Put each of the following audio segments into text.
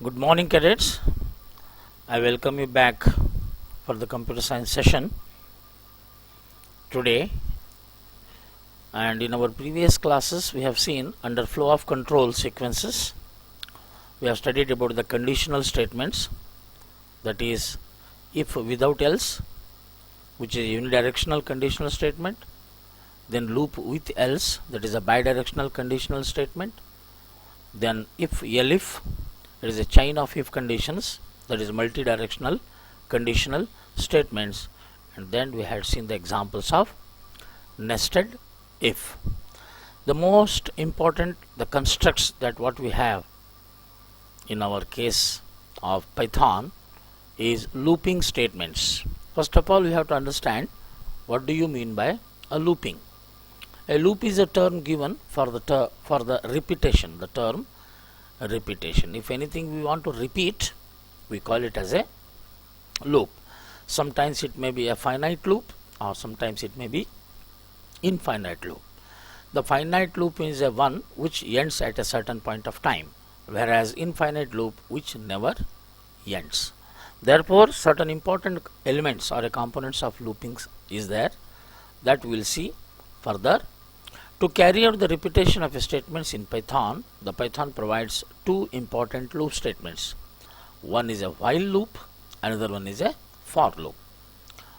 Good morning, cadets. I welcome you back for the computer science session today. And in our previous classes, we have seen under flow of control sequences, we have studied about the conditional statements, that is, if without else, which is a unidirectional conditional statement, then loop with else, that is a bidirectional conditional statement, then if elif, it is a chain of if conditions, that is multidirectional conditional statements, and then we had seen the examples of nested if. The most important, the constructs that what we have in our case of Python is looping statements. First of all, we have to understand what do you mean by a looping. A loop is a term given for the repetition, the term repetition. If anything we want to repeat, we call it as a loop. Sometimes it may be a finite loop or sometimes it may be infinite loop. The finite loop is a one which ends at a certain point of time, whereas infinite loop which never ends. Therefore, certain important elements or components of loopings is there that we will see further. To carry out the repetition of statements in Python, the Python provides two important loop statements. One is a while loop, another one is a for loop.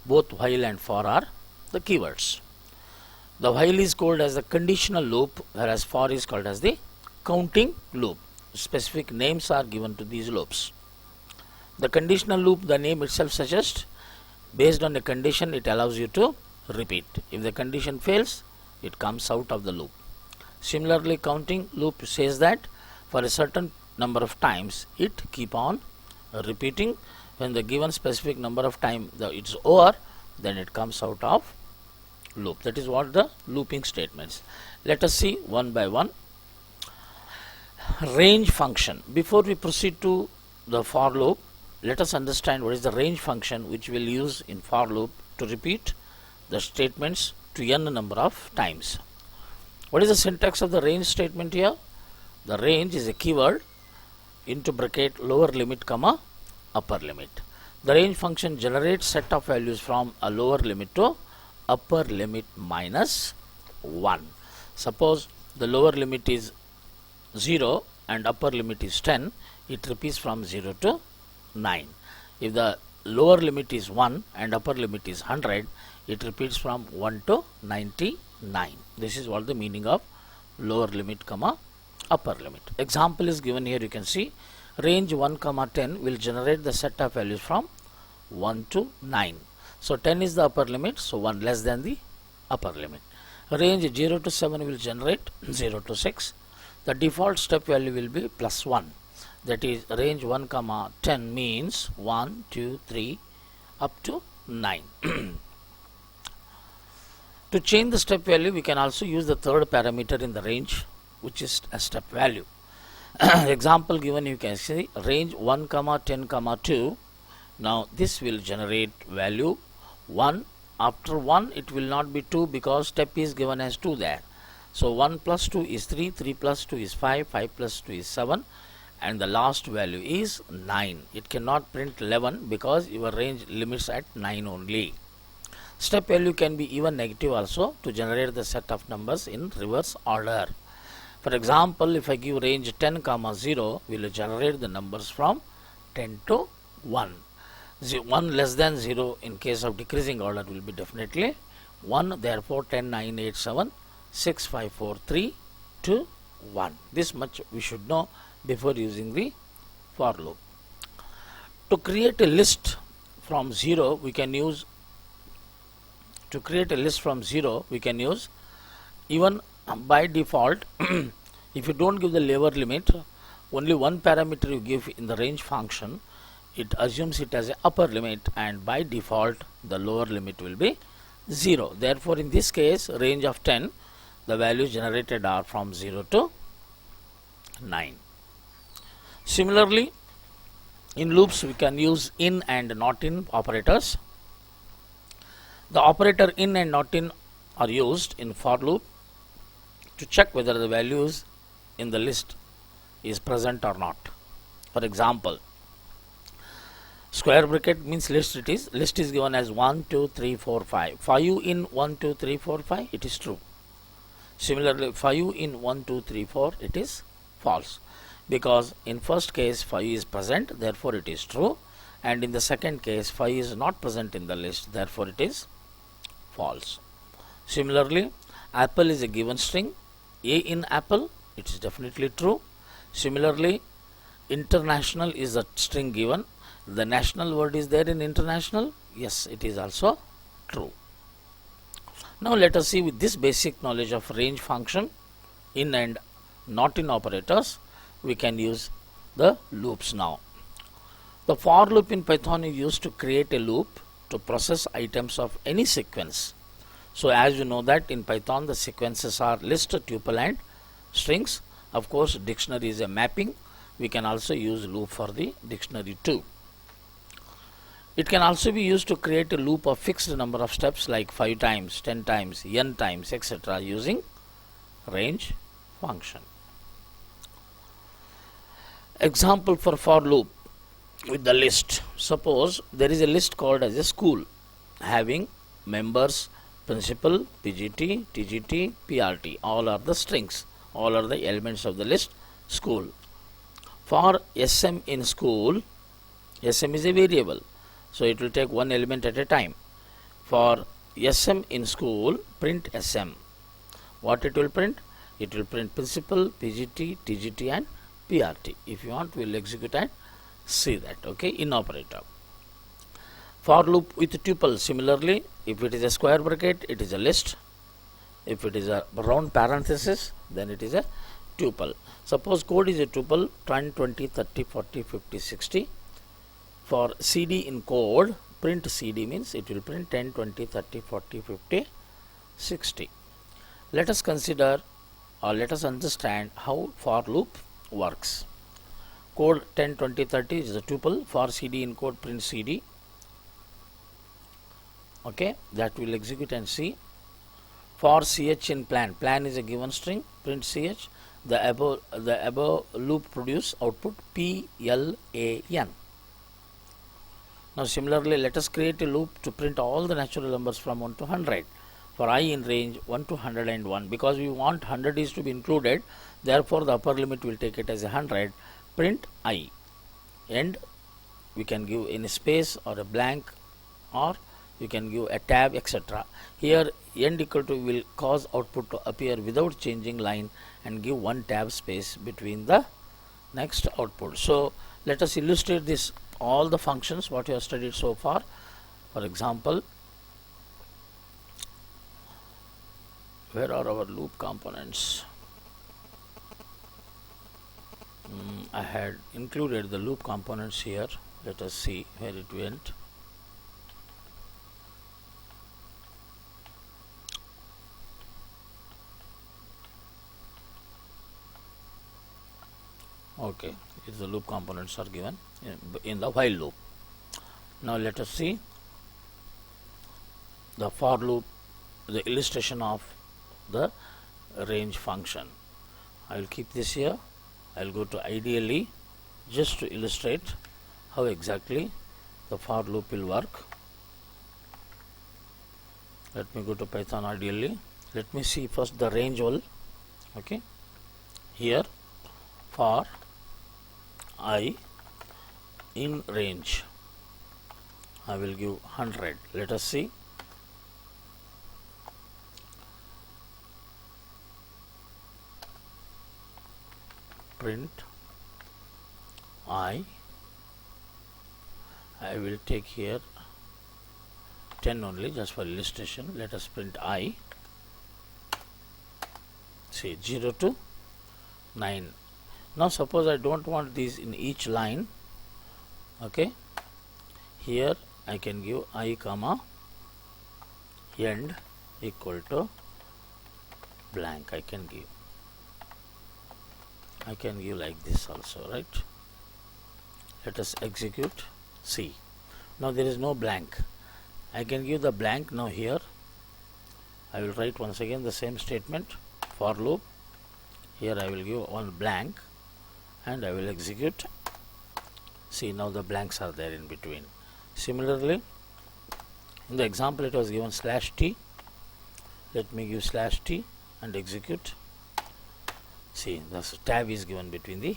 Both while and for are the keywords. The while is called as the conditional loop, whereas for is called as the counting loop. Specific names are given to these loops. The conditional loop, the name itself suggests, based on a condition, it allows you to repeat. If the condition fails, it comes out of the loop. Similarly, counting loop says that for a certain number of times it keep on repeating. When the given specific number of time it's over, then it comes out of loop. That is what the looping statements. Let us see one by one. Range function. Before we proceed to the for loop, let us understand what is the range function which we will use in for loop to repeat the statements to n number of times. What is the syntax of the range statement here? The range is a keyword into bracket lower limit comma upper limit. The range function generates set of values from a lower limit to upper limit minus 1. Suppose the lower limit is 0 and upper limit is 10, it repeats from 0 to 9. If the lower limit is 1 and upper limit is 100, it repeats from 1 to 99. This is what the meaning of lower limit comma upper limit. Example is given here. You can see range 1 comma 10 will generate the set of values from 1 to 9. So 10 is the upper limit, so 1 less than the upper limit. Range 0 to 7 will generate 0 to 6. The default step value will be plus 1. That is range 1 comma 10 means 1, 2, 3 up to 9. To change the step value, we can also use the third parameter in the range, which is a step value. Example given, you can see range 1 comma 10 comma 2. Now this will generate value 1. After 1 it will not be 2 because step is given as 2 there. So 1 plus 2 is 3, 3 plus 2 is 5, 5 plus 2 is 7, and the last value is 9. It cannot print 11 because your range limits at 9 only. Step value can be even negative also to generate the set of numbers in reverse order. For example, if I give range 10 comma 0, we will generate the numbers from 10 to 1. 1 less than 0 in case of decreasing order will be definitely 1. Therefore, 10, 9, 8, 7, 6, 5, 4, 3, 2, 1. This much we should know before using the for loop. To create a list from 0, we can use even by default. If you don't give the lower limit, only one parameter you give in the range function, it assumes it as a upper limit, and by default the lower limit will be 0. Therefore, in this case, range of 10, the values generated are from 0 to 9. Similarly, in loops we can use in and not in operators. The operator in and not in are used in for loop to check whether the values in the list is present or not. For example, square bracket means list. It is list is given as 1 2 3 4 5. 5 in 1 2 3 4 5, it is true. Similarly, 5 in 1 2 3 4, it is false, because in first case 5 is present, therefore it is true, and in the second case 5 is not present in the list, therefore it is false. Similarly, apple is a given string. A in apple, it is definitely true. Similarly, international is a string given. The national word is there in international. Yes, it is also true. Now let us see, with this basic knowledge of range function in and not in operators, we can use the loops now. The for loop in Python is used to create a loop to process items of any sequence. So as you know that in Python the sequences are list, tuple and strings. Of course, dictionary is a mapping. We can also use loop for the dictionary too. It can also be used to create a loop of fixed number of steps like 5 times, 10 times, n times, etc. using range function. Example for loop with the list. Suppose there is a list called as a school having members, principal, PGT, TGT, PRT. All are the strings. All are the elements of the list school. For SM in school, SM is a variable, so it will take one element at a time. For SM in school, print SM. What it will print? It will print principal, PGT, TGT and PRT. If you want, we will execute and see that. Okay, in operator. For loop with tuple, similarly, if it is a square bracket, it is a list. If it is a round parenthesis, then it is a tuple. Suppose code is a tuple 10, 20, 30, 40, 50, 60. For CD in code, print CD means it will print 10, 20, 30, 40, 50, 60. Let us consider or let us understand how for loop works. Code 10, 20, 30 is a tuple. For CD in code, print CD. Okay, that will execute and see. For CH in plan is a given string, print CH. The above loop produce output PLAN. Now similarly, let us create a loop to print all the natural numbers from 1 to 100. For I in range 1 to 101, because we want 100 is to be included, therefore the upper limit will take it as 100. Print I. And we can give in a space or a blank, or you can give a tab, etc. Here end equal to will cause output to appear without changing line and give one tab space between the next output. So let us illustrate this, all the functions what you have studied so far. For example, where are our loop components? I had included the loop components here. Let us see where it went. Okay, the loop components are given in the while loop. Now let us see the for loop, the illustration of the range function. I will keep this here. I will go to ideally just to illustrate how exactly the for loop will work. Let me go to Python ideally. Let me see first the range wall. Okay, here for I in range, I will give 100. Let us see. Print I will take here 10 only, just for illustration. Let us print I. See 0 to 9. Now suppose I don't want these in each line. Okay, here I can give I comma end equal to blank. I can give like this also, right? Let us execute. See, now there is no blank. I can give the blank. Now here I will write once again the same statement, for loop. Here I will give one blank and I will execute. See, now the blanks are there in between. Similarly, in the example it was given /t. Let me give /t and execute. See, the tab is given between the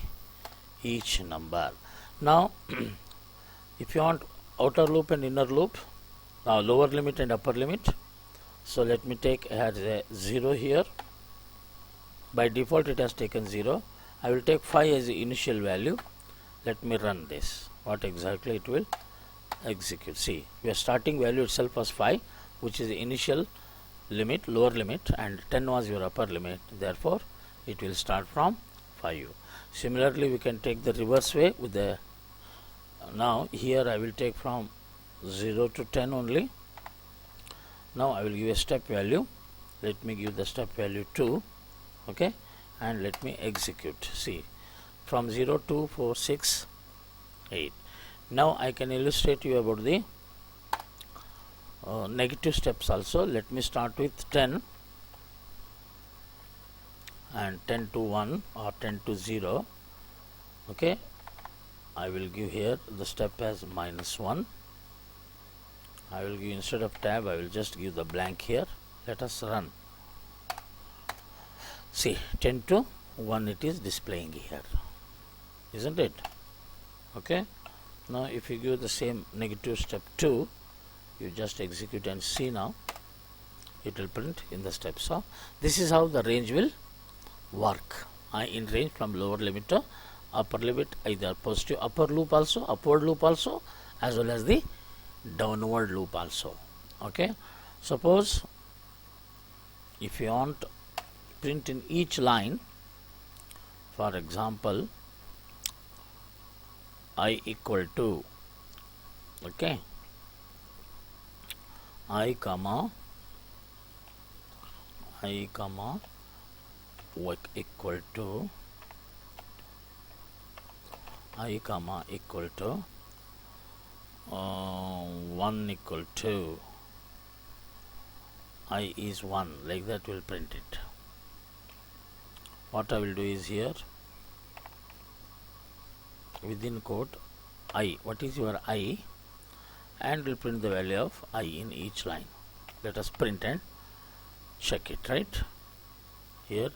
each number. Now if you want outer loop and inner loop, lower limit and upper limit, so let me take as a 0 here. By default it has taken 0. I will take 5 as the initial value. Let me run this. What exactly it will execute? See, your starting value itself was 5, which is the initial limit, lower limit, and 10 was your upper limit. Therefore it will start from 5. Similarly, we can take the reverse way with the now here I will take from 0 to 10 only. Now I will give a step value. Let me give the step value 2. Okay, and let me execute. See, from 0 to 4, 6, 8. Now I can illustrate you about the negative steps also. Let me start with 10 and 10 to 1 or 10 to 0. Okay, I will give here the step as -1. I will give, instead of tab, I will just give the blank here. Let us run. See, 10 to 1 it is displaying here, isn't it? Okay, now if you give the same negative step 2, you just execute and see. Now it will print in the steps. So this is how the range will work. In range from lower limit to upper limit, either positive upper loop also, upward loop also, as well as the downward loop also. Okay, suppose if you want print in each line, for example I equal to, okay, I comma equal to I comma equal to 1 equal to I is 1, like that will print it. What I will do is here within quote I, what is your I, and will print the value of I in each line. Let us print and check it. Right here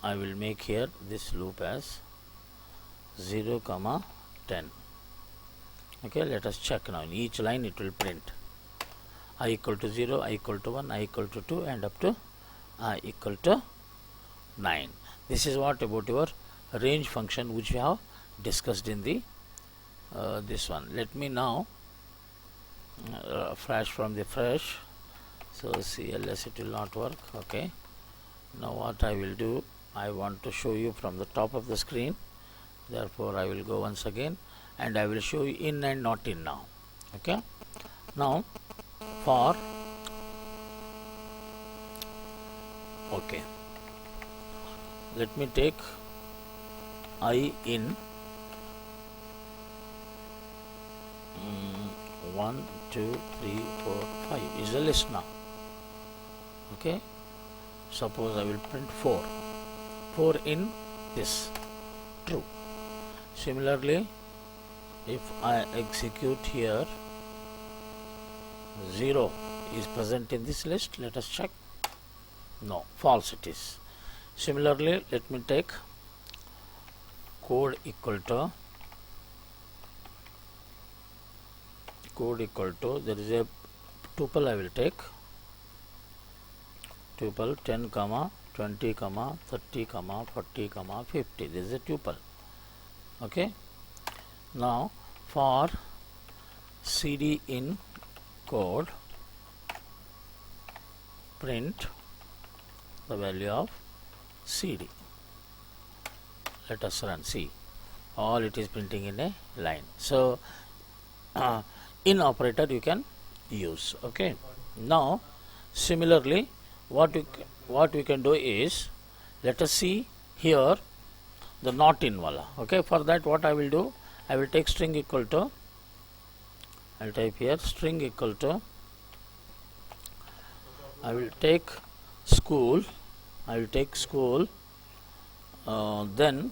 I will make here this loop as 0, 10. Okay, let us check now. In each line it will print I equal to 0, I equal to 1, I equal to 2, and up to I equal to 9. This is what about your range function, which we have discussed in the this one. Let me now flash from the fresh. So CLS it will not work. Okay, now what I will do, I want to show you from the top of the screen. Therefore I will go once again and I will show you in and not in now. Okay, now for okay, let me take I in 1, 2, 3, 4, 5 is a list now. Okay, suppose I will print 4 in this, true. Similarly, if I execute here, 0 is present in this list. Let us check. No, false it is. Similarly, let me take code equal to there is a tuple. I will take tuple 10, 20, 30, 40, 50. This is a tuple. Okay, now for cd in code, print the value of cd. Let us run. See, all it is printing in a line. So in operator you can use. Okay, now similarly what we can do is, let us see here the not in wala. Okay, for that what I will do, I will take string equal to, I will type here string equal to, I will take school, then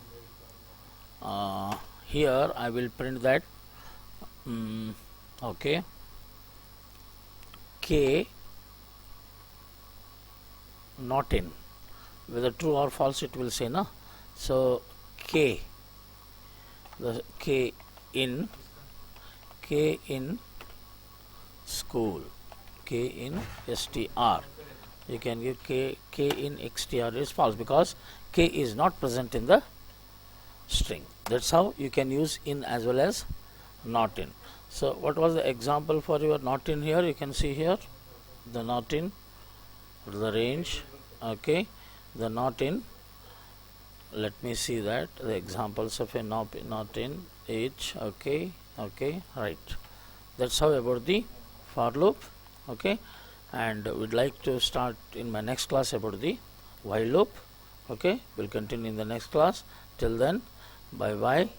here I will print that okay, k not in, whether true or false it will say, no. So k, the k in school, k in str, you can give k in xtr is false because k is not present in the string. That's how you can use in as well as not in. So what was the example for your not in here? You can see here the not in, the range, okay, the not in. Let me see that the examples of a not in each, okay, right. That's how about the for loop, okay. And we'd like to start in my next class about the while loop, okay. We'll continue in the next class. Till then, bye bye.